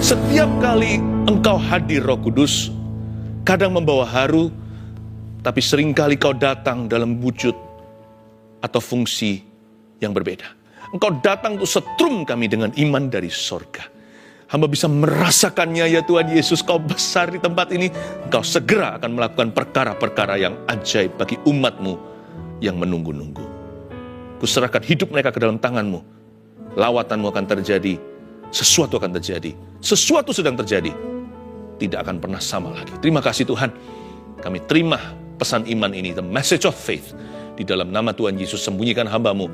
Setiap kali Engkau hadir Roh Kudus, kadang membawa haru, tapi seringkali Kau datang dalam wujud atau fungsi yang berbeda. Engkau datang untuk setrum kami dengan iman dari sorga. Hamba bisa merasakannya ya Tuhan Yesus, Kau besar di tempat ini. Engkau segera akan melakukan perkara-perkara yang ajaib bagi umat-Mu yang menunggu-nunggu. Kuserahkan hidup mereka ke dalam tangan-Mu. Lawatan-Mu akan terjadi, sesuatu akan terjadi, sesuatu sedang terjadi. Tidak akan pernah sama lagi. Terima kasih Tuhan. Kami terima pesan iman ini, the message of faith. Di dalam nama Tuhan Yesus, sembunyikan hamba-Mu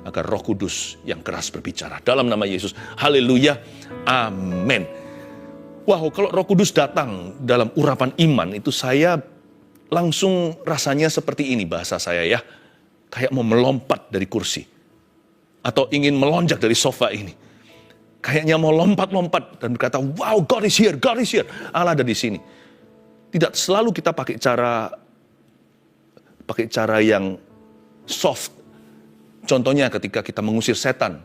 agar Roh Kudus yang keras berbicara. Dalam nama Yesus, haleluya, amin. Wow, kalau Roh Kudus datang dalam urapan iman, itu saya langsung rasanya seperti ini bahasa saya ya. Kayak mau melompat dari kursi. Atau ingin melonjak dari sofa ini. Kayaknya mau lompat-lompat dan berkata, wow, God is here, God is here. Allah ada di sini. Tidak selalu kita pakai cara yang soft. Contohnya ketika kita mengusir setan.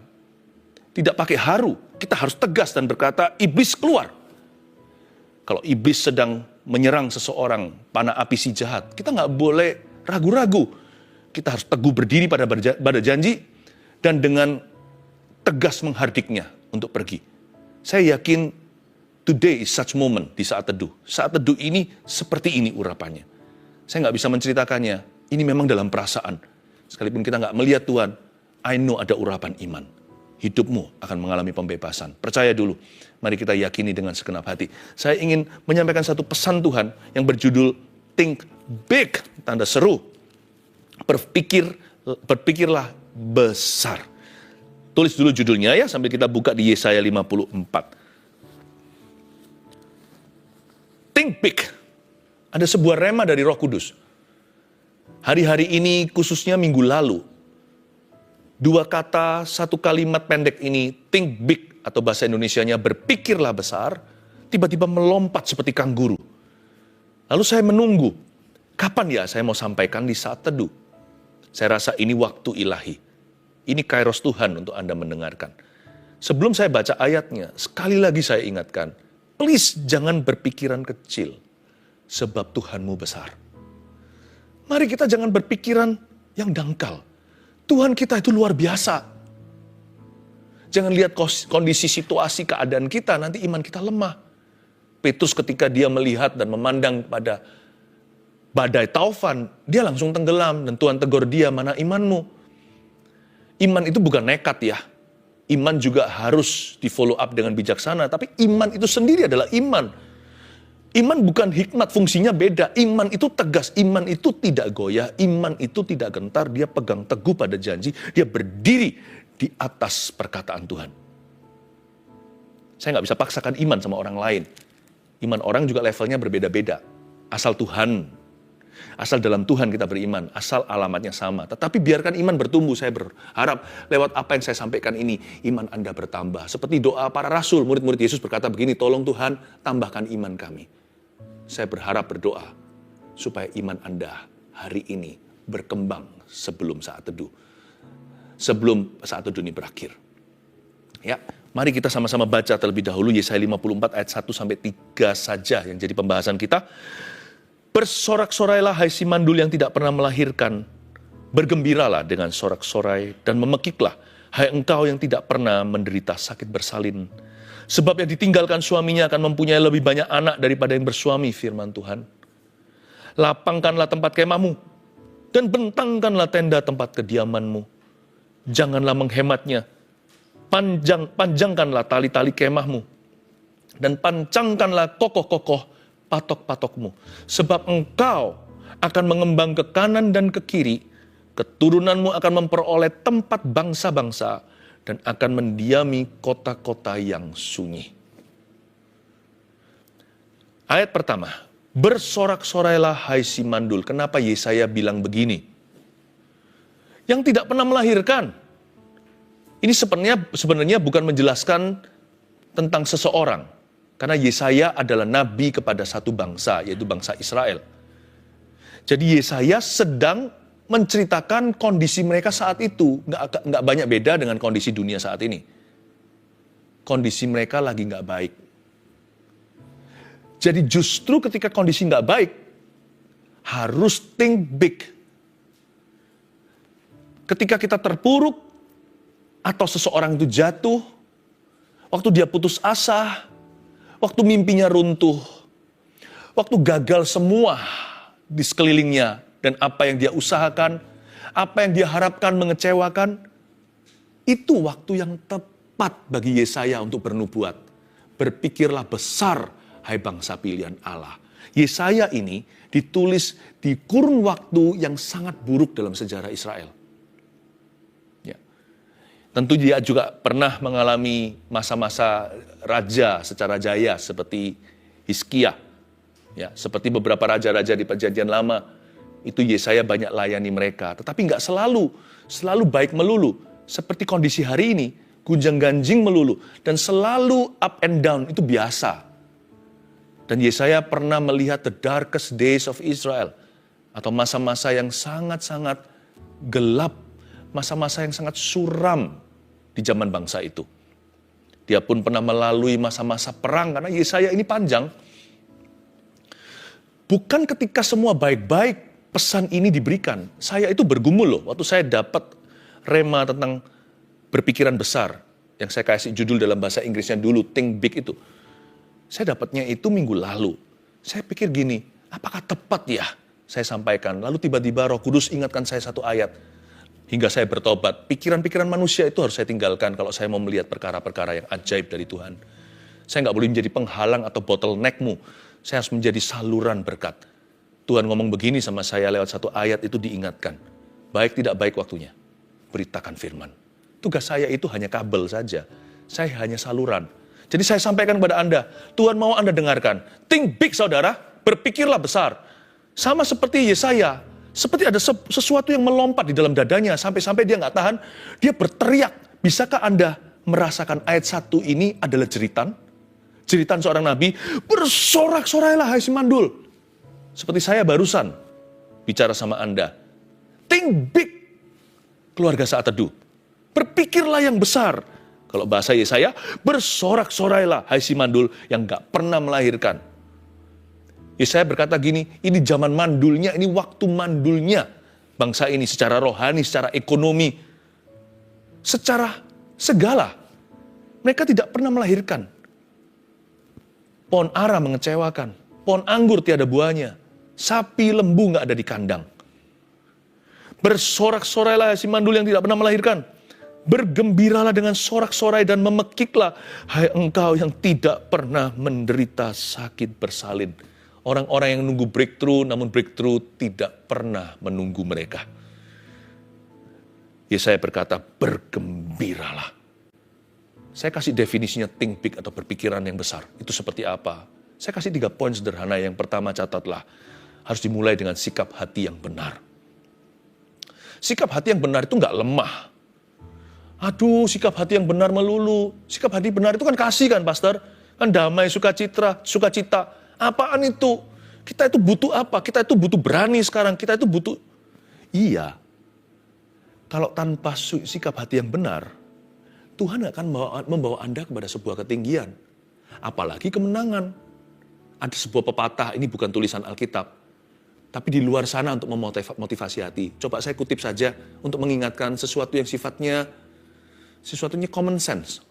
Tidak pakai haru, kita harus tegas dan berkata, iblis keluar. Kalau iblis sedang menyerang seseorang, panah api si jahat, kita nggak boleh ragu-ragu. Kita harus teguh berdiri pada janji, dan dengan tegas menghardiknya untuk pergi. Saya yakin today is such moment di saat teduh. Saat teduh ini seperti ini urapannya. Saya nggak bisa menceritakannya, ini memang dalam perasaan. Sekalipun kita nggak melihat Tuhan, I know ada urapan iman. Hidupmu akan mengalami pembebasan. Percaya dulu, mari kita yakini dengan segenap hati. Saya ingin menyampaikan satu pesan Tuhan yang berjudul Think Big, tanda seru. Berpikirlah besar. Tulis dulu judulnya ya, sambil kita buka di Yesaya 54. Think big. Ada sebuah rema dari Roh Kudus. Hari-hari ini, khususnya minggu lalu, dua kata, satu kalimat pendek ini, think big, atau bahasa Indonesianya berpikirlah besar, tiba-tiba melompat seperti kangguru. Lalu saya menunggu, kapan ya saya mau sampaikan di saat teduh? Saya rasa ini waktu ilahi. Ini kairos Tuhan untuk Anda mendengarkan. Sebelum saya baca ayatnya, sekali lagi saya ingatkan, please jangan berpikiran kecil, sebab Tuhanmu besar. Mari kita jangan berpikiran yang dangkal. Tuhan kita itu luar biasa. Jangan lihat kondisi situasi keadaan kita, nanti iman kita lemah. Petrus ketika dia melihat dan memandang pada badai taufan, dia langsung tenggelam dan Tuhan tegur dia, mana imanmu? Iman itu bukan nekat ya. Iman juga harus di follow up dengan bijaksana, tapi iman itu sendiri adalah iman. Iman bukan hikmat, fungsinya beda. Iman itu tegas, iman itu tidak goyah, iman itu tidak gentar, dia pegang teguh pada janji, dia berdiri di atas perkataan Tuhan. Saya nggak bisa paksakan iman sama orang lain. Iman orang juga levelnya berbeda-beda. Asal dalam Tuhan kita beriman, asal alamatnya sama. Tetapi biarkan iman bertumbuh, saya berharap lewat apa yang saya sampaikan ini, iman Anda bertambah. Seperti doa para rasul, murid-murid Yesus berkata begini, tolong Tuhan tambahkan iman kami. Saya berharap berdoa supaya iman Anda hari ini berkembang sebelum saat teduh. Sebelum saat teduh ini berakhir. Ya, mari kita sama-sama baca terlebih dahulu Yesaya 54 ayat 1 sampai 3 saja yang jadi pembahasan kita. Bersorak-sorailah hai si mandul yang tidak pernah melahirkan. Bergembiralah dengan sorak-sorai dan memekiklah hai engkau yang tidak pernah menderita sakit bersalin. Sebab yang ditinggalkan suaminya akan mempunyai lebih banyak anak daripada yang bersuami, firman Tuhan. Lapangkanlah tempat kemahmu dan bentangkanlah tenda tempat kediamanmu. Janganlah menghematnya. Panjangkanlah tali-tali kemahmu dan pancangkanlah kokoh-kokoh patok-patokmu. Sebab engkau akan mengembang ke kanan dan ke kiri. Keturunanmu akan memperoleh tempat bangsa-bangsa dan akan mendiami kota-kota yang sunyi. Ayat pertama, bersorak-sorailah hai si mandul. Kenapa Yesaya bilang begini? Yang tidak pernah melahirkan. Ini sebenarnya bukan menjelaskan tentang seseorang. Karena Yesaya adalah nabi kepada satu bangsa, yaitu bangsa Israel. Jadi Yesaya sedang menceritakan kondisi mereka saat itu. Nggak banyak beda dengan kondisi dunia saat ini. Kondisi mereka lagi nggak baik. Jadi justru ketika kondisi nggak baik, harus think big. Ketika kita terpuruk, atau seseorang itu jatuh, waktu dia putus asa, waktu mimpinya runtuh, waktu gagal semua di sekelilingnya, dan apa yang dia usahakan, apa yang dia harapkan mengecewakan, itu waktu yang tepat bagi Yesaya untuk bernubuat. Berpikirlah besar, hai bangsa pilihan Allah. Yesaya ini ditulis di kurun waktu yang sangat buruk dalam sejarah Israel. Ya. Tentu dia juga pernah mengalami masa-masa raja secara jaya seperti Hizkia. Ya, seperti beberapa raja-raja di Perjanjian Lama, itu Yesaya banyak layani mereka. Tetapi nggak selalu baik melulu. Seperti kondisi hari ini, gunjang-ganjing melulu. Dan selalu up and down, itu biasa. Dan Yesaya pernah melihat the darkest days of Israel. Atau masa-masa yang sangat-sangat gelap. Masa-masa yang sangat suram di zaman bangsa itu. Dia pun pernah melalui masa-masa perang, karena Yesaya ini panjang. Bukan ketika semua baik-baik pesan ini diberikan. Saya itu bergumul loh, waktu saya dapat rema tentang berpikiran besar. Yang saya kasih judul dalam bahasa Inggrisnya dulu, Think Big itu. Saya dapatnya itu minggu lalu. Saya pikir gini, apakah tepat ya saya sampaikan? Lalu tiba-tiba Roh Kudus ingatkan saya satu ayat. Hingga saya bertobat, pikiran-pikiran manusia itu harus saya tinggalkan kalau saya mau melihat perkara-perkara yang ajaib dari Tuhan. Saya nggak boleh menjadi penghalang atau bottleneck-mu. Saya harus menjadi saluran berkat. Tuhan ngomong begini sama saya lewat satu ayat itu diingatkan. Baik tidak baik waktunya, beritakan firman. Tugas saya itu hanya kabel saja. Saya hanya saluran. Jadi saya sampaikan kepada Anda, Tuhan mau Anda dengarkan. Think big saudara, berpikirlah besar. Sama seperti Yesaya, seperti ada sesuatu yang melompat di dalam dadanya, sampai-sampai dia nggak tahan, dia berteriak. Bisakah Anda merasakan ayat 1 ini adalah jeritan? Jeritan seorang nabi, bersorak-sorailah hai si mandul. Seperti saya barusan bicara sama Anda. Think big, keluarga saat teduh. Berpikirlah yang besar. Kalau bahasa Yesaya, bersorak-sorailah hai si mandul yang gak pernah melahirkan. Yesaya berkata gini, ini zaman mandulnya, ini waktu mandulnya. Bangsa ini secara rohani, secara ekonomi, secara segala. Mereka tidak pernah melahirkan. Pohon ara mengecewakan, pohon anggur tiada buahnya, sapi lembu gak ada di kandang. Bersorak-sorailah hai si mandul yang tidak pernah melahirkan. Bergembiralah dengan sorak-sorai dan memekiklah, hai engkau yang tidak pernah menderita sakit bersalin. Orang-orang yang menunggu breakthrough, namun breakthrough tidak pernah menunggu mereka. Yesaya berkata, bergembiralah. Saya kasih definisinya think big atau berpikiran yang besar. Itu seperti apa? Saya kasih 3 poin sederhana. Yang pertama catatlah, harus dimulai dengan sikap hati yang benar. Sikap hati yang benar itu nggak lemah. Aduh, sikap hati yang benar melulu. Sikap hati benar itu kan kasih kan, Pastor? Kan damai, sukacita. Apaan itu? Kita itu butuh apa? Kita itu butuh berani sekarang. Kita itu butuh... Iya. Kalau tanpa sikap hati yang benar, Tuhan akan membawa Anda kepada sebuah ketinggian. Apalagi kemenangan. Ada sebuah pepatah, ini bukan tulisan Alkitab. Tapi di luar sana untuk memotivasi hati. Coba saya kutip saja untuk mengingatkan sesuatu yang sifatnya common sense.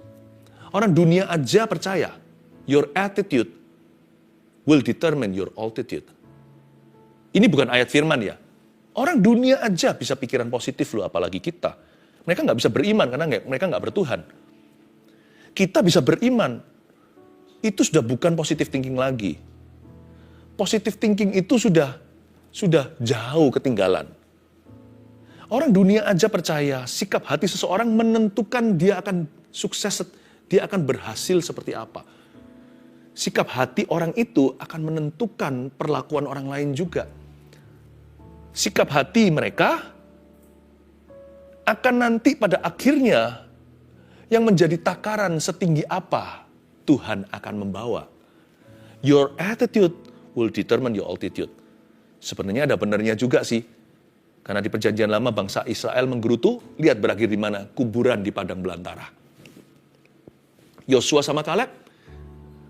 Orang dunia aja percaya, your attitude will determine your altitude. Ini bukan ayat firman ya. Orang dunia aja bisa pikiran positif loh, apalagi kita. Mereka nggak bisa beriman karena mereka nggak bertuhan. Kita bisa beriman. Itu sudah bukan positive thinking lagi. Positive thinking itu sudah jauh ketinggalan. Orang dunia aja percaya sikap hati seseorang menentukan dia akan sukses, dia akan berhasil seperti apa. Sikap hati orang itu akan menentukan perlakuan orang lain juga. Sikap hati mereka akan nanti pada akhirnya yang menjadi takaran setinggi apa Tuhan akan membawa. Your attitude will determine your altitude. Sebenarnya ada benarnya juga sih. Karena di Perjanjian Lama bangsa Israel menggerutu, lihat berakhir di mana? Kuburan di padang belantara. Yosua sama Kaleb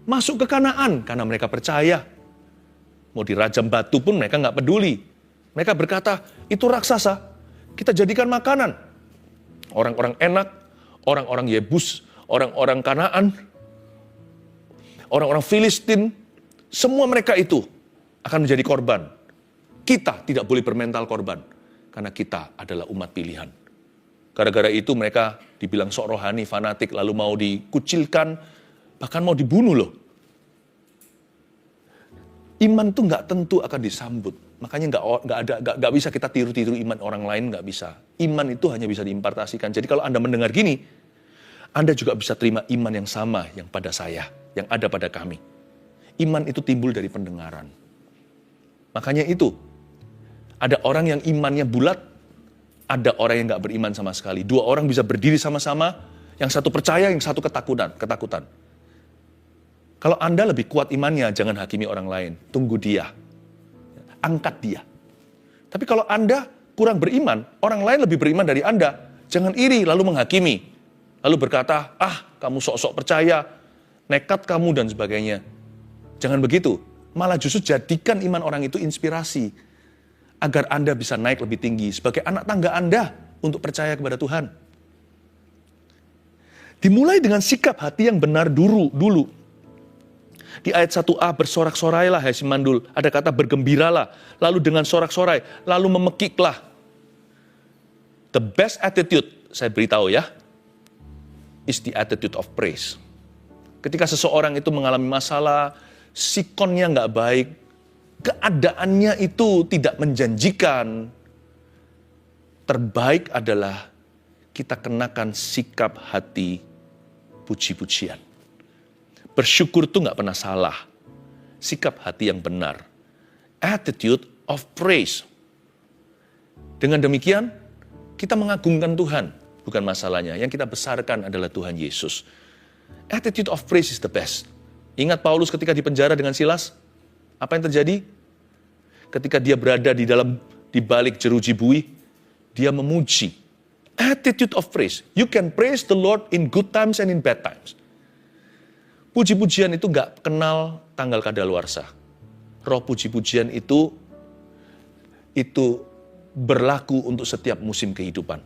masuk ke Kanaan karena mereka percaya. Mau dirajam batu pun mereka nggak peduli. Mereka berkata, itu raksasa, kita jadikan makanan. Orang-orang enak, orang-orang Yebus, orang-orang Kanaan, orang-orang Filistin, semua mereka itu akan menjadi korban. Kita tidak boleh bermental korban, karena kita adalah umat pilihan. Gara-gara itu mereka dibilang sok rohani, fanatik, lalu mau dikucilkan, bahkan mau dibunuh loh. Iman tuh nggak tentu akan disambut. Makanya nggak bisa kita tiru-tiru iman orang lain, nggak bisa. Iman itu hanya bisa diimpartasikan. Jadi kalau Anda mendengar gini, Anda juga bisa terima iman yang sama yang pada saya, yang ada pada kami. Iman itu timbul dari pendengaran. Makanya itu, ada orang yang imannya bulat, ada orang yang nggak beriman sama sekali. Dua orang bisa berdiri sama-sama, yang satu percaya, yang satu ketakutan. Kalau Anda lebih kuat imannya, jangan hakimi orang lain. Tunggu dia. Angkat dia. Tapi kalau Anda kurang beriman, orang lain lebih beriman dari Anda, jangan iri lalu menghakimi. Lalu berkata, kamu sok-sok percaya, nekat kamu dan sebagainya. Jangan begitu. Malah justru jadikan iman orang itu inspirasi. Agar Anda bisa naik lebih tinggi sebagai anak tangga Anda untuk percaya kepada Tuhan. Dimulai dengan sikap hati yang benar dulu. Di ayat 1a, bersorak-sorailah hai si mandul. Ada kata bergembiralah. Lalu dengan sorak-sorai. Lalu memekiklah. The best attitude, saya beritahu ya, is the attitude of praise. Ketika seseorang itu mengalami masalah, sikonnya nggak baik, keadaannya itu tidak menjanjikan, terbaik adalah kita kenakan sikap hati puji-pujian. Bersyukur itu nggak pernah salah. Sikap hati yang benar. Attitude of praise. Dengan demikian, kita mengagungkan Tuhan. Bukan masalahnya. Yang kita besarkan adalah Tuhan Yesus. Attitude of praise is the best. Ingat Paulus ketika di penjara dengan Silas? Apa yang terjadi? Ketika dia berada di balik jeruji bui, dia memuji. Attitude of praise. You can praise the Lord in good times and in bad times. Puji-pujian itu nggak kenal tanggal kadaluarsa. Roh puji-pujian itu berlaku untuk setiap musim kehidupan.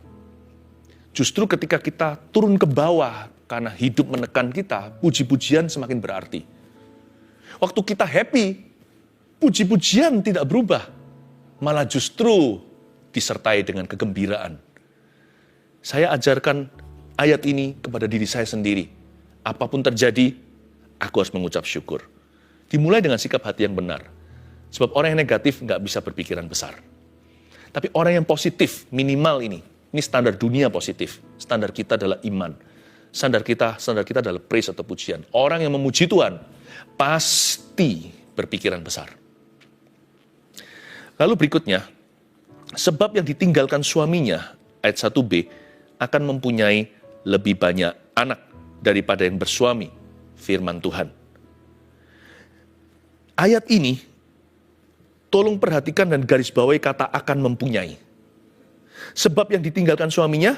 Justru ketika kita turun ke bawah karena hidup menekan kita, puji-pujian semakin berarti. Waktu kita happy, puji-pujian tidak berubah. Malah justru disertai dengan kegembiraan. Saya ajarkan ayat ini kepada diri saya sendiri. Apapun terjadi, aku harus mengucap syukur. Dimulai dengan sikap hati yang benar. Sebab orang yang negatif nggak bisa berpikiran besar. Tapi orang yang positif, minimal ini standar dunia positif. Standar kita adalah iman. Standar kita adalah praise atau pujian. Orang yang memuji Tuhan pasti berpikiran besar. Lalu berikutnya, sebab yang ditinggalkan suaminya, ayat 1b, akan mempunyai lebih banyak anak daripada yang bersuami, firman Tuhan. Ayat ini, tolong perhatikan dan garis bawahi kata akan mempunyai. Sebab yang ditinggalkan suaminya,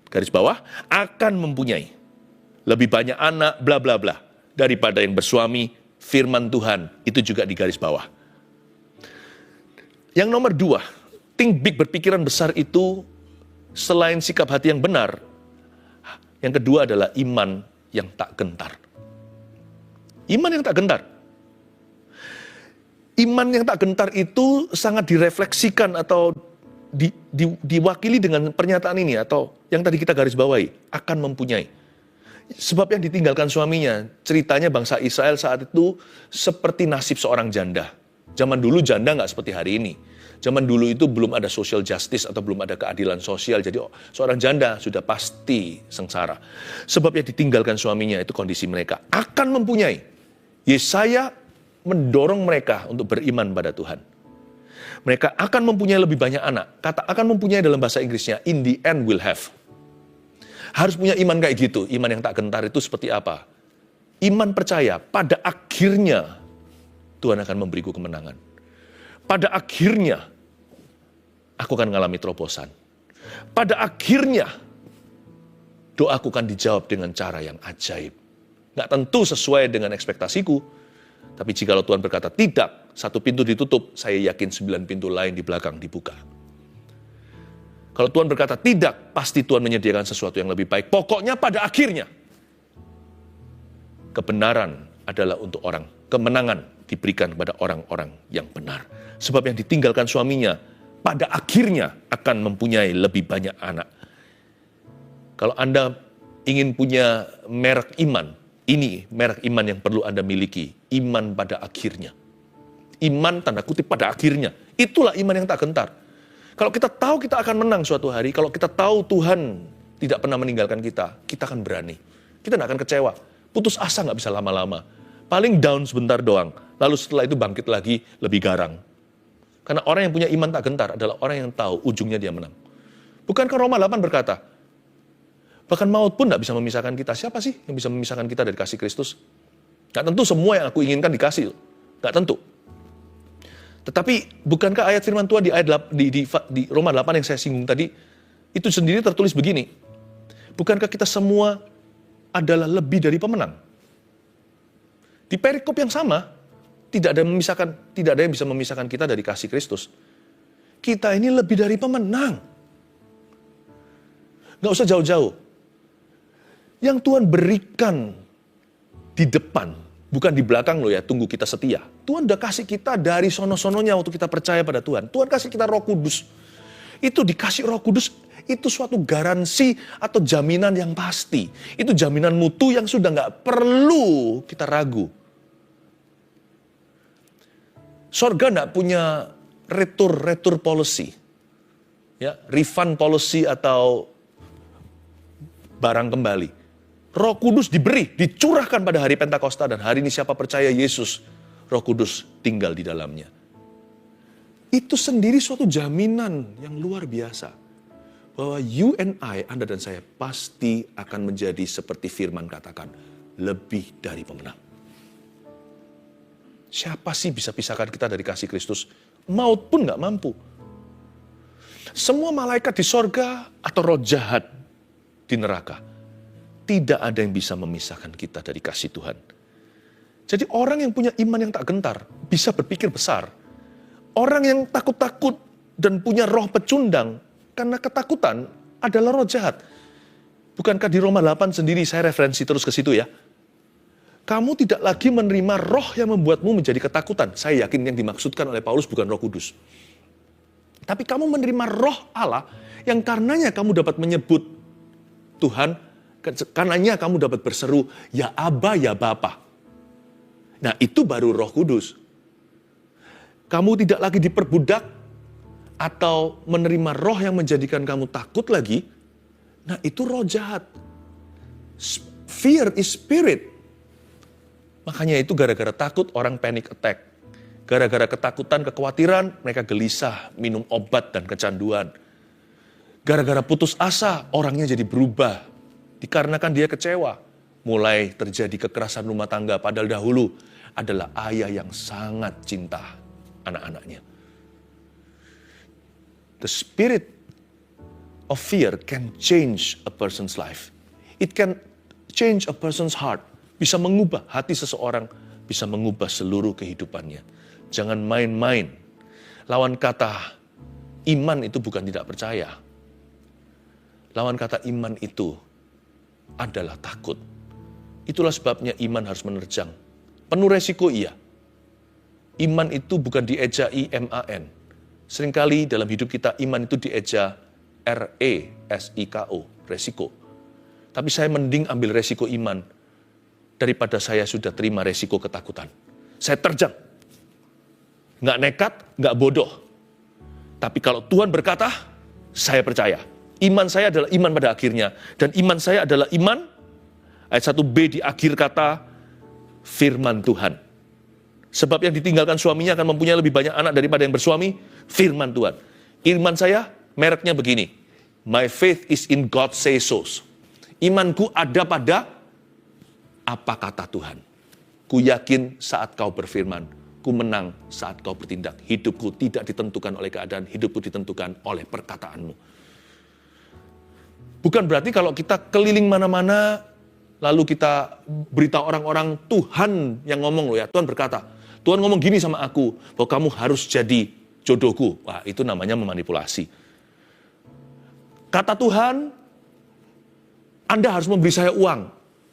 garis bawah, akan mempunyai lebih banyak anak, bla bla bla, daripada yang bersuami, firman Tuhan. Itu juga di garis bawah. Yang nomor 2, think big, berpikiran besar itu, selain sikap hati yang benar, yang kedua adalah iman yang tak gentar. Iman yang tak gentar. Iman yang tak gentar itu sangat direfleksikan atau diwakili dengan pernyataan ini atau yang tadi kita garis bawahi, akan mempunyai. Sebab yang ditinggalkan suaminya, ceritanya bangsa Israel saat itu seperti nasib seorang janda. Zaman dulu janda nggak seperti hari ini. Zaman dulu itu belum ada social justice atau belum ada keadilan sosial. Jadi seorang janda sudah pasti sengsara. Sebab yang ditinggalkan suaminya itu kondisi mereka akan mempunyai. Yesaya mendorong mereka untuk beriman pada Tuhan. Mereka akan mempunyai lebih banyak anak. Kata akan mempunyai dalam bahasa Inggrisnya, in the end will have. Harus punya iman kayak gitu. Iman yang tak gentar itu seperti apa? Iman percaya pada akhirnya Tuhan akan memberiku kemenangan. Pada akhirnya aku akan mengalami terobosan. Pada akhirnya doaku akan dijawab dengan cara yang ajaib. nggak tentu sesuai dengan ekspektasiku. Tapi jikalau Tuhan berkata tidak, satu pintu ditutup, saya yakin 9 pintu lain di belakang dibuka. Kalau Tuhan berkata tidak, pasti Tuhan menyediakan sesuatu yang lebih baik. Pokoknya pada akhirnya, kebenaran adalah untuk orang. Kemenangan diberikan kepada orang-orang yang benar. Sebab yang ditinggalkan suaminya, pada akhirnya akan mempunyai lebih banyak anak. Kalau Anda ingin punya merek iman, ini merek iman yang perlu Anda miliki. Iman pada akhirnya. Iman tanda kutip pada akhirnya. Itulah iman yang tak gentar. Kalau kita tahu kita akan menang suatu hari, kalau kita tahu Tuhan tidak pernah meninggalkan kita akan berani. Kita tidak akan kecewa. Putus asa nggak bisa lama-lama. Paling down sebentar doang. Lalu setelah itu bangkit lagi lebih garang. Karena orang yang punya iman tak gentar adalah orang yang tahu ujungnya dia menang. Bukankah Roma 8 berkata, bahkan maut pun tidak bisa memisahkan kita. Siapa sih yang bisa memisahkan kita dari kasih Kristus? Gak tentu semua yang aku inginkan dikasih. Gak tentu. Tetapi bukankah ayat firman Tuhan di Roma 8 yang saya singgung tadi, itu sendiri tertulis begini. Bukankah kita semua adalah lebih dari pemenang? Di perikop yang sama, tidak ada yang bisa memisahkan kita dari kasih Kristus. Kita ini lebih dari pemenang. Gak usah jauh-jauh. Yang Tuhan berikan di depan, bukan di belakang loh ya, tunggu kita setia. Tuhan udah kasih kita dari sono-sononya waktu kita percaya pada Tuhan. Tuhan kasih kita Roh Kudus. Itu dikasih Roh Kudus, itu suatu garansi atau jaminan yang pasti. Itu jaminan mutu yang sudah gak perlu kita ragu. Sorga gak punya retur policy. Ya, refund policy atau barang kembali. Roh Kudus diberi, dicurahkan pada hari Pentakosta, dan hari ini siapa percaya Yesus, Roh Kudus tinggal di dalamnya. Itu sendiri suatu jaminan yang luar biasa. Bahwa you and I, Anda dan saya, pasti akan menjadi seperti firman katakan, lebih dari pemenang. Siapa sih bisa pisahkan kita dari kasih Kristus? Maut pun gak mampu. Semua malaikat di sorga atau roh jahat di neraka, tidak ada yang bisa memisahkan kita dari kasih Tuhan. Jadi orang yang punya iman yang tak gentar bisa berpikir besar. Orang yang takut-takut dan punya roh pecundang karena ketakutan adalah roh jahat. Bukankah di Roma 8 sendiri, saya referensi terus ke situ ya. Kamu tidak lagi menerima roh yang membuatmu menjadi ketakutan. Saya yakin yang dimaksudkan oleh Paulus bukan Roh Kudus. Tapi kamu menerima roh Allah yang karenanya kamu dapat menyebut Tuhan, karenanya kamu dapat berseru, ya Aba, ya Bapa. Nah, itu baru Roh Kudus. Kamu tidak lagi diperbudak atau menerima roh yang menjadikan kamu takut lagi. Nah, itu roh jahat. Fear is spirit. Makanya itu gara-gara takut orang panic attack. Gara-gara ketakutan, kekhawatiran, mereka gelisah, minum obat dan kecanduan. Gara-gara putus asa, orangnya jadi berubah. Dikarenakan dia kecewa. Mulai terjadi kekerasan rumah tangga, padahal dahulu adalah ayah yang sangat cinta anak-anaknya. The spirit of fear can change a person's life. It can change a person's heart. Bisa mengubah hati seseorang, bisa mengubah seluruh kehidupannya. Jangan main-main. Lawan kata iman itu bukan tidak percaya. Lawan kata iman itu adalah takut. Itulah sebabnya iman harus menerjang. Penuh resiko iya. Iman itu bukan dieja IMAN. Seringkali dalam hidup kita iman itu dieja RESIKO, resiko. Tapi saya mending ambil resiko iman daripada saya sudah terima resiko ketakutan. Saya terjang. Nggak nekat, nggak bodoh. Tapi kalau Tuhan berkata, saya percaya. Iman saya adalah iman pada akhirnya. Dan iman saya adalah iman, ayat 1b di akhir kata, firman Tuhan. Sebab yang ditinggalkan suaminya akan mempunyai lebih banyak anak daripada yang bersuami, firman Tuhan. Iman saya, mereknya begini. My faith is in God say so. Imanku ada pada apa kata Tuhan. Ku yakin saat kau berfirman, ku menang saat kau bertindak. Hidupku tidak ditentukan oleh keadaan, hidupku ditentukan oleh perkataanmu. Bukan berarti kalau kita keliling mana-mana, lalu kita beritahu orang-orang Tuhan yang ngomong loh ya, Tuhan berkata, Tuhan ngomong gini sama aku, bahwa kamu harus jadi jodohku. Wah, itu namanya memanipulasi. Kata Tuhan, Anda harus memberi saya uang.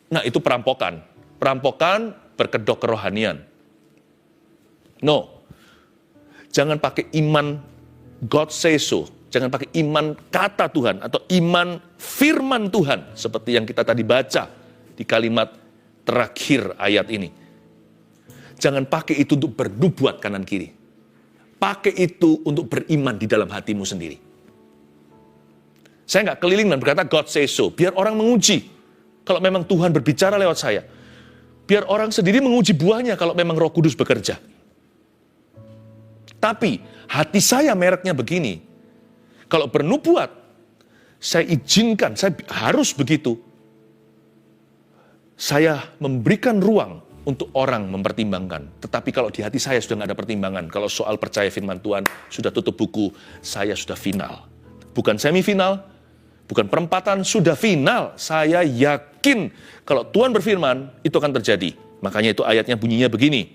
Nah, itu perampokan. Perampokan berkedok kerohanian. No. Jangan pakai iman God say so. Jangan pakai iman kata Tuhan atau iman firman Tuhan seperti yang kita tadi baca di kalimat terakhir ayat ini. Jangan pakai itu untuk bernubuat kanan kiri. Pakai itu untuk beriman di dalam hatimu sendiri. Saya nggak keliling dan berkata God say so. Biar orang menguji kalau memang Tuhan berbicara lewat saya. Biar orang sendiri menguji buahnya kalau memang Roh Kudus bekerja. Tapi hati saya mereknya begini. Kalau bernubuat, saya izinkan, saya harus begitu. Saya memberikan ruang untuk orang mempertimbangkan. Tetapi kalau di hati saya sudah nggak ada pertimbangan, kalau soal percaya firman Tuhan, sudah tutup buku, saya sudah final. Bukan semifinal, bukan perempatan, sudah final. Saya yakin kalau Tuhan berfirman, itu akan terjadi. Makanya itu ayatnya bunyinya begini.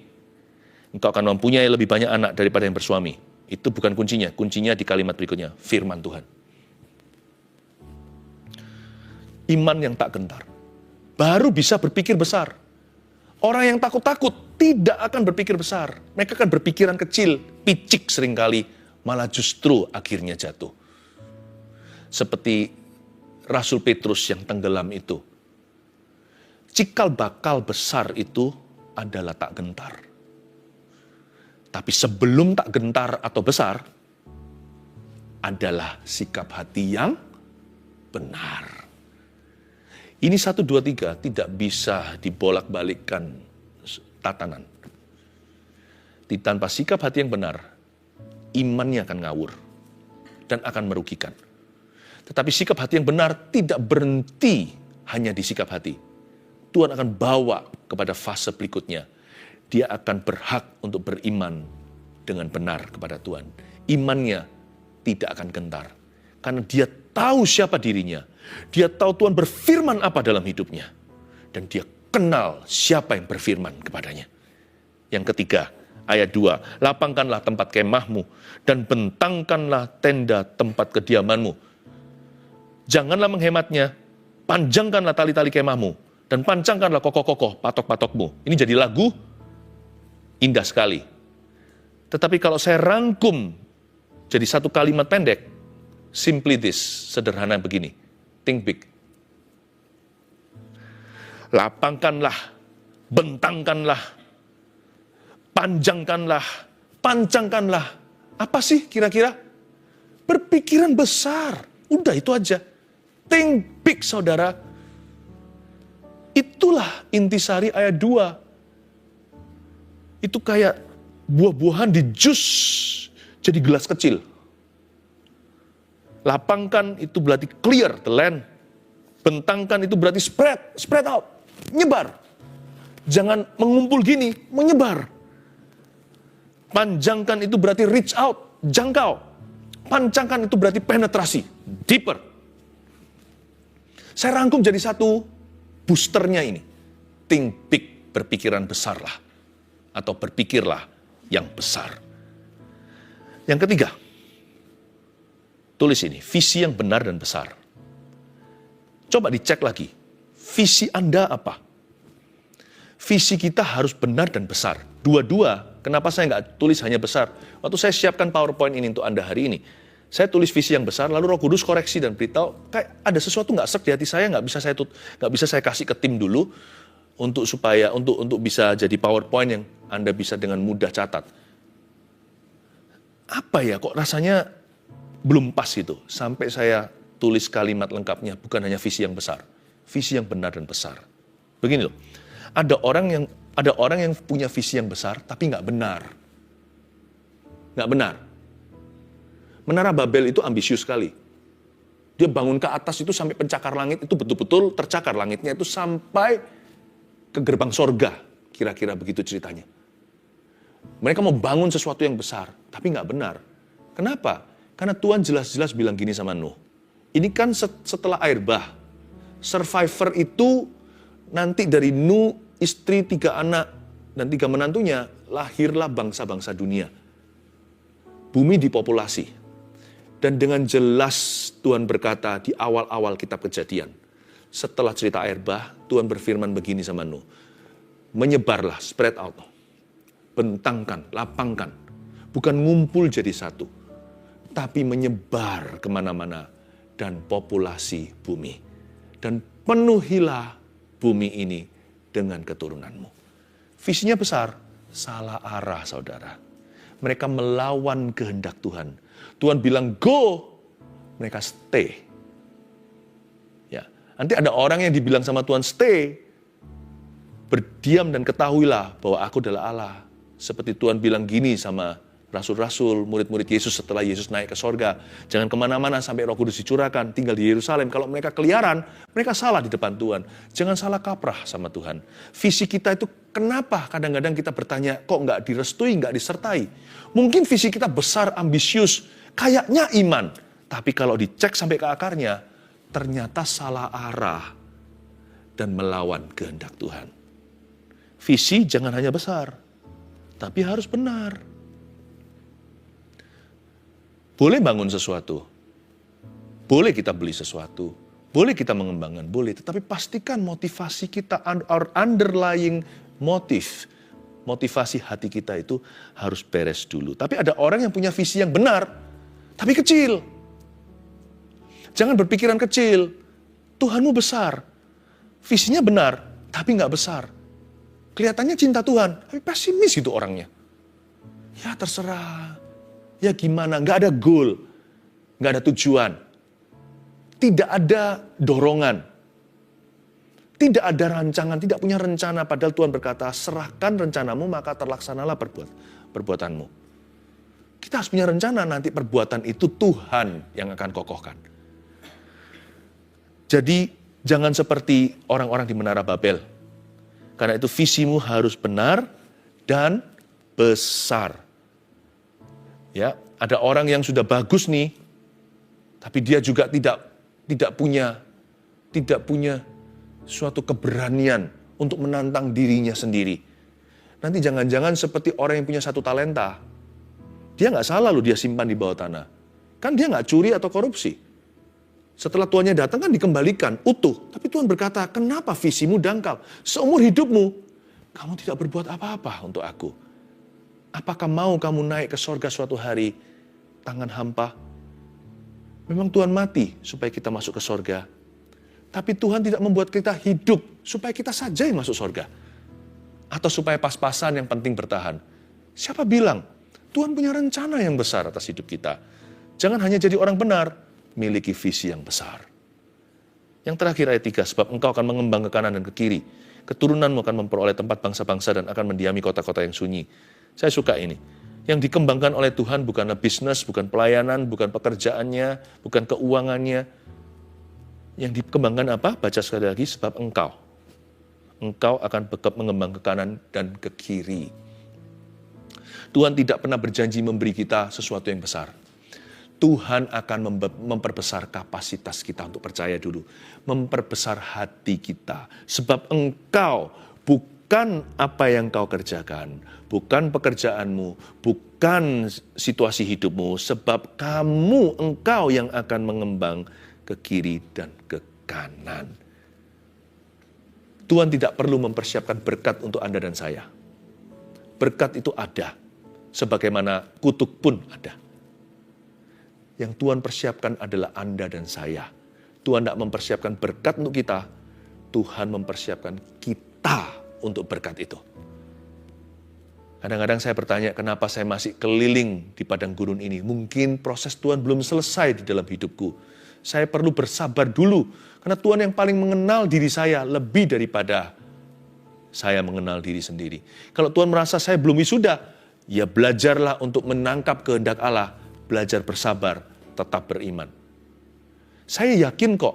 Engkau akan mempunyai lebih banyak anak daripada yang bersuami. Itu bukan kuncinya. Kuncinya di kalimat berikutnya. Firman Tuhan. Iman yang tak gentar. Baru bisa berpikir besar. Orang yang takut-takut tidak akan berpikir besar. Mereka akan berpikiran kecil, picik seringkali, malah justru akhirnya jatuh. Seperti Rasul Petrus yang tenggelam itu. Cikal bakal besar itu adalah tak gentar. Tapi sebelum tak gentar atau besar, adalah sikap hati yang benar. Ini 1, 2, 3 tidak bisa dibolak-balikkan tatanan. Tanpa sikap hati yang benar, imannya akan ngawur dan akan merugikan. Tetapi sikap hati yang benar tidak berhenti hanya di sikap hati. Tuhan akan bawa kepada fase berikutnya. Dia akan berhak untuk beriman dengan benar kepada Tuhan. Imannya tidak akan gentar. Karena dia tahu siapa dirinya. Dia tahu Tuhan berfirman apa dalam hidupnya. Dan dia kenal siapa yang berfirman kepadanya. Yang ketiga, ayat 2. Lapangkanlah tempat kemahmu dan bentangkanlah tenda tempat kediamanmu. Janganlah menghematnya, panjangkanlah tali-tali kemahmu dan pancangkanlah kokoh-kokoh patok-patokmu. Ini jadi lagu indah sekali. Tetapi kalau saya rangkum jadi satu kalimat pendek, simply this, sederhana begini. Think big. Lapangkanlah, bentangkanlah, panjangkanlah, pancangkanlah. Apa sih kira-kira? Berpikiran besar. Udah itu aja. Think big, saudara. Itulah intisari ayat 2. Itu kayak buah-buahan di jus jadi gelas kecil. Lapangkan itu berarti clear the land. Bentangkan itu berarti spread out, nyebar. Jangan mengumpul gini, menyebar. Panjangkan itu berarti reach out, jangkau. Pancangkan itu berarti penetrasi, deeper. Saya rangkum jadi satu boosternya ini. Think big, berpikiran besarlah. Atau berpikirlah yang besar. Yang ketiga, tulis ini, visi yang benar dan besar. Coba dicek lagi, visi Anda apa? Visi kita harus benar dan besar. Dua-dua, kenapa saya nggak tulis hanya besar? Waktu saya siapkan PowerPoint ini untuk Anda hari ini, saya tulis visi yang besar, lalu Roh Kudus koreksi dan beritahu, kayak ada sesuatu nggak serk di hati saya, nggak bisa saya kasih ke tim dulu, untuk supaya untuk bisa jadi PowerPoint yang Anda bisa dengan mudah catat. Apa ya, kok rasanya belum pas itu. Sampai saya tulis kalimat lengkapnya, bukan hanya visi yang besar, visi yang benar dan besar. Begini loh, ada orang yang punya visi yang besar tapi nggak benar. Nggak benar. Menara Babel itu ambisius sekali. Dia bangun ke atas itu sampai pencakar langit, itu betul-betul tercakar langitnya itu sampai ke gerbang sorga, kira-kira begitu ceritanya. Mereka mau bangun sesuatu yang besar, tapi nggak benar. Kenapa? Karena Tuhan jelas-jelas bilang gini sama Nuh. Ini kan setelah air bah. Survivor itu nanti dari Nuh, istri, 3 anak, dan 3 menantunya, lahirlah bangsa-bangsa dunia. Bumi dipopulasi. Dan dengan jelas Tuhan berkata di awal-awal kitab Kejadian, setelah cerita air bah, Tuhan berfirman begini sama Nuh, menyebarlah, spread out, bentangkan, lapangkan, bukan ngumpul jadi satu, tapi menyebar kemana-mana dan populasi bumi. Dan penuhilah bumi ini dengan keturunanmu. Visinya besar, salah arah saudara. Mereka melawan kehendak Tuhan. Tuhan bilang go, mereka stay. Ya, nanti ada orang yang dibilang sama Tuhan stay, berdiam dan ketahuilah bahwa aku adalah Allah. Seperti Tuhan bilang gini sama rasul-rasul, murid-murid Yesus setelah Yesus naik ke sorga. Jangan kemana-mana sampai Roh Kudus dicurahkan, tinggal di Yerusalem. Kalau mereka keliaran, mereka salah di depan Tuhan. Jangan salah kaprah sama Tuhan. Visi kita itu kenapa kadang-kadang kita bertanya, kok nggak direstui, nggak disertai? Mungkin visi kita besar, ambisius, kayaknya iman. Tapi kalau dicek sampai ke akarnya, ternyata salah arah dan melawan kehendak Tuhan. Visi jangan hanya besar, tapi harus benar. Boleh bangun sesuatu, boleh kita beli sesuatu, boleh kita mengembangkan, boleh. Tetapi pastikan motivasi kita, our underlying motivasi hati kita itu harus beres dulu. Tapi ada orang yang punya visi yang benar, tapi kecil. Jangan berpikiran kecil, Tuhanmu besar. Visinya benar, tapi nggak besar. Kelihatannya cinta Tuhan, tapi pesimis itu orangnya. Ya terserah. Ya gimana, nggak ada goal, nggak ada tujuan, tidak ada dorongan, tidak ada rancangan, tidak punya rencana. Padahal Tuhan berkata, serahkan rencanamu maka terlaksanalah perbuatanmu. Kita harus punya rencana, nanti perbuatan itu Tuhan yang akan kokohkan. Jadi jangan seperti orang-orang di Menara Babel. Karena itu visimu harus benar dan besar. Ya, ada orang yang sudah bagus nih, tapi dia juga tidak punya suatu keberanian untuk menantang dirinya sendiri. Nanti jangan-jangan seperti orang yang punya 1 talenta, dia nggak salah loh dia simpan di bawah tanah. Kan dia nggak curi atau korupsi. Setelah tuannya datang kan dikembalikan utuh. Tapi Tuhan berkata, kenapa visimu dangkal? Seumur hidupmu, kamu tidak berbuat apa-apa untuk aku. Apakah mau kamu naik ke sorga suatu hari, tangan hampa? Memang Tuhan mati supaya kita masuk ke sorga. Tapi Tuhan tidak membuat kita hidup supaya kita saja yang masuk sorga. Atau supaya pas-pasan yang penting bertahan. Siapa bilang? Tuhan punya rencana yang besar atas hidup kita. Jangan hanya jadi orang benar, miliki visi yang besar. Yang terakhir ayat 3, sebab engkau akan mengembang ke kanan dan ke kiri. Keturunanmu akan memperoleh tempat bangsa-bangsa dan akan mendiami kota-kota yang sunyi. Saya suka ini. Yang dikembangkan oleh Tuhan bukanlah bisnis, bukan pelayanan, bukan pekerjaannya, bukan keuangannya. Yang dikembangkan apa? Baca sekali lagi, sebab engkau akan mengembang ke kanan dan ke kiri. Tuhan tidak pernah berjanji memberi kita sesuatu yang besar. Tuhan akan memperbesar kapasitas kita untuk percaya dulu. Memperbesar hati kita. Sebab engkau bukan apa yang kau kerjakan, bukan pekerjaanmu, bukan situasi hidupmu, sebab engkau yang akan mengembang ke kiri dan ke kanan. Tuhan tidak perlu mempersiapkan berkat untuk Anda dan saya. Berkat itu ada, sebagaimana kutuk pun ada. Yang Tuhan persiapkan adalah Anda dan saya. Tuhan tidak mempersiapkan berkat untuk kita, Tuhan mempersiapkan kita untuk berkat itu. Kadang-kadang saya bertanya, kenapa saya masih keliling di padang gurun ini? Mungkin proses Tuhan belum selesai di dalam hidupku. Saya perlu bersabar dulu, karena Tuhan yang paling mengenal diri saya lebih daripada saya mengenal diri sendiri. Kalau Tuhan merasa saya belum wisuda, ya belajarlah untuk menangkap kehendak Allah, belajar bersabar, tetap beriman. Saya yakin kok,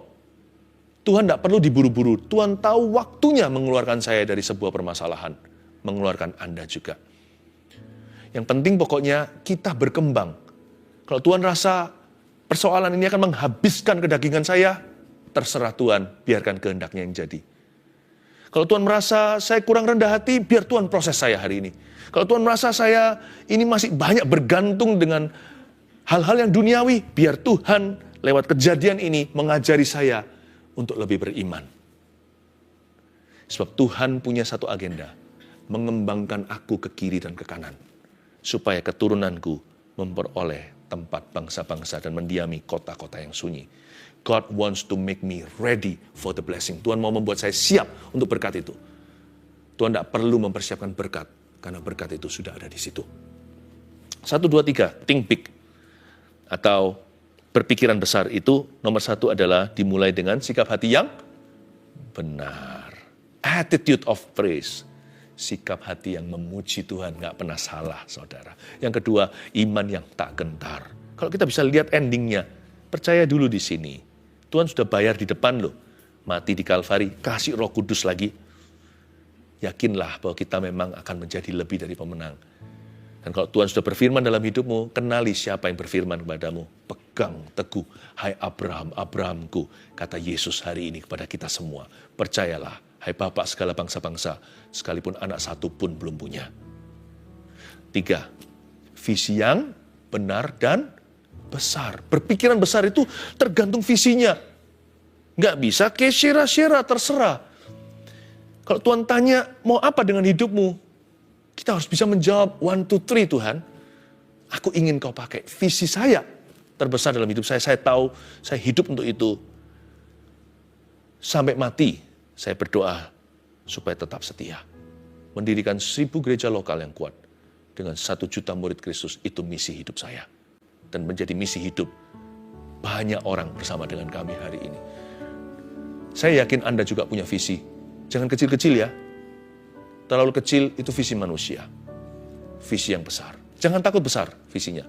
Tuhan tidak perlu diburu-buru. Tuhan tahu waktunya mengeluarkan saya dari sebuah permasalahan. Mengeluarkan Anda juga. Yang penting pokoknya kita berkembang. Kalau Tuhan rasa persoalan ini akan menghabiskan kedagingan saya, terserah Tuhan, biarkan kehendaknya yang jadi. Kalau Tuhan merasa saya kurang rendah hati, biar Tuhan proses saya hari ini. Kalau Tuhan merasa saya ini masih banyak bergantung dengan hal-hal yang duniawi, biar Tuhan lewat kejadian ini mengajari saya untuk lebih beriman. Sebab Tuhan punya satu agenda, mengembangkan aku ke kiri dan ke kanan, supaya keturunanku memperoleh tempat bangsa-bangsa dan mendiami kota-kota yang sunyi. God wants to make me ready for the blessing. Tuhan mau membuat saya siap untuk berkat itu. Tuhan tidak perlu mempersiapkan berkat, karena berkat itu sudah ada di situ. 1, 2, 3, think big. Atau berpikiran besar itu, nomor 1 adalah dimulai dengan sikap hati yang benar. Attitude of praise. Sikap hati yang memuji Tuhan, gak pernah salah, saudara. Yang kedua, iman yang tak gentar. Kalau kita bisa lihat endingnya, percaya dulu di sini. Tuhan sudah bayar di depan loh. Mati di Kalvari, kasih Roh Kudus lagi. Yakinlah bahwa kita memang akan menjadi lebih dari pemenang. Dan kalau Tuhan sudah berfirman dalam hidupmu, kenali siapa yang berfirman kepadamu. Pegang teguh, hai Abraham, Abrahamku, kata Yesus hari ini kepada kita semua. Percayalah, hai Bapak segala bangsa-bangsa, sekalipun anak satu pun belum punya. 3, visi yang benar dan besar. Berpikiran besar itu tergantung visinya. Nggak bisa shera-shera, terserah. Kalau Tuhan tanya, mau apa dengan hidupmu? Kita harus bisa menjawab, 1, 2, 3 Tuhan. Aku ingin kau pakai visi saya terbesar dalam hidup saya. Saya tahu, saya hidup untuk itu. Sampai mati, saya berdoa supaya tetap setia. Mendirikan 1000 gereja lokal yang kuat. Dengan 1 juta murid Kristus, itu misi hidup saya. Dan menjadi misi hidup banyak orang bersama dengan kami hari ini. Saya yakin Anda juga punya visi. Jangan kecil-kecil ya. Terlalu kecil itu visi manusia. Visi yang besar. Jangan takut besar visinya.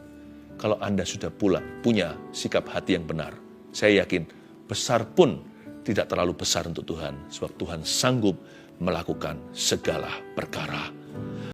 Kalau Anda sudah punya sikap hati yang benar, saya yakin besar pun tidak terlalu besar untuk Tuhan. Sebab Tuhan sanggup melakukan segala perkara.